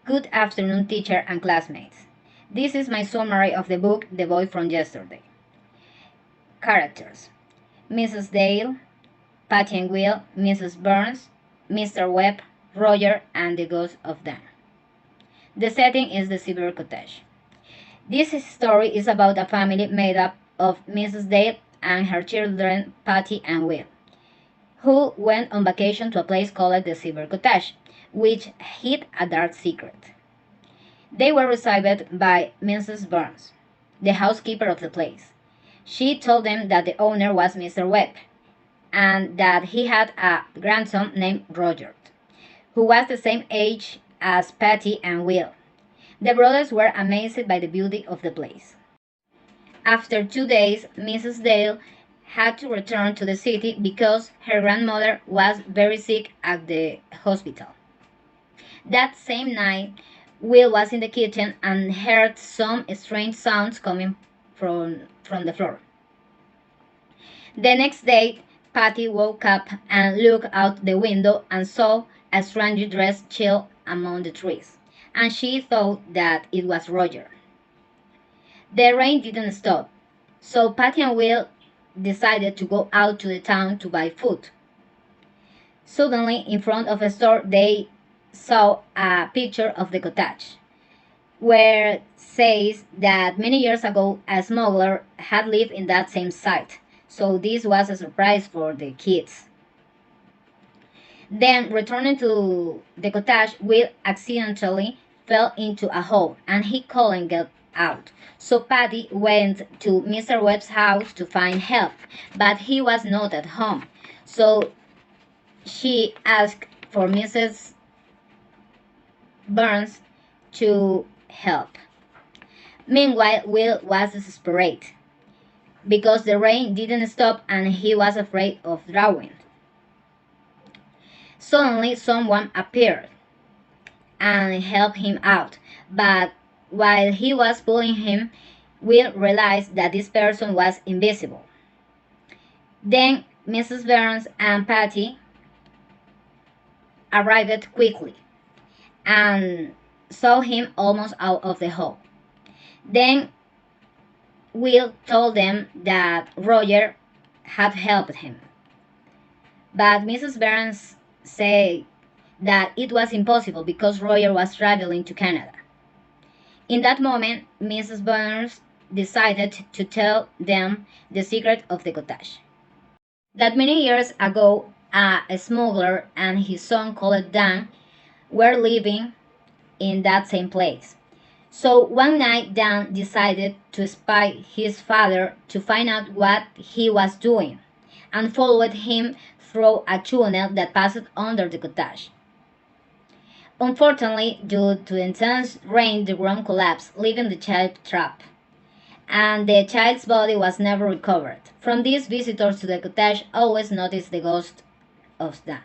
Good afternoon, teacher and classmates. This is my summary of the book The Boy from Yesterday. Characters: Mrs. Dale, Patty and Will, Mrs. Burns, Mr. Webb, Roger, and the Ghost of Dan. The setting is the Silver Cottage. This story is about a family made up of Mrs. Dale and her children Patty and Will, who went on vacation to a place called the Silver Cottage, which hid a dark secret. They were received by Mrs. Burns, the housekeeper of the place. She told them that the owner was Mr. Webb, and that he had a grandson named Roger, who was the same age as Patty and Will. The brothers were amazed by the beauty of the place. After 2 days, Mrs. Dale had to return to the city because her grandmother was very sick at the hospital. That same night, Will was in the kitchen and heard some strange sounds coming from the floor. The next day, Patty woke up and looked out the window and saw a strange dressed child among the trees, and she thought that it was Roger. The rain didn't stop, so Patty and Will decided to go out to the town to buy food. Suddenly, in front of a store, they saw a picture of the cottage, where it says that many years ago a smuggler had lived in that same site. So this was a surprise for the kids. Then, returning to the cottage, Will accidentally fell into a hole and he couldn't get out. So Patty went to Mr. Webb's house to find help, but he was not at home. So she asked for Mrs. Burns to help. Meanwhile, Will was desperate because the rain didn't stop and he was afraid of drowning. Suddenly, someone appeared and helped him out, but while he was pulling him, Will realized that this person was invisible. Then Mrs. Burns and Patty arrived quickly and saw him almost out of the hole. Then Will told them that Roger had helped him, but Mrs. Burns said that it was impossible because Roger was traveling to Canada. In that moment, Mrs. Burns decided to tell them the secret of the cottage. That many years ago, a smuggler and his son called Dan were living in that same place. So one night Dan decided to spy his father to find out what he was doing and followed him through a tunnel that passed under the cottage. Unfortunately, due to intense rain, the room collapsed, leaving the child trapped, and the child's body was never recovered. From this, visitors to the cottage always noticed the ghost of Dan.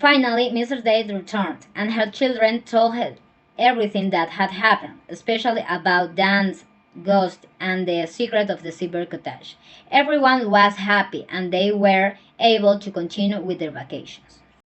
Finally, Mrs. Dale returned, and her children told her everything that had happened, especially about Dan's ghost and the secret of the Silver Cottage. Everyone was happy, and they were able to continue with their vacations.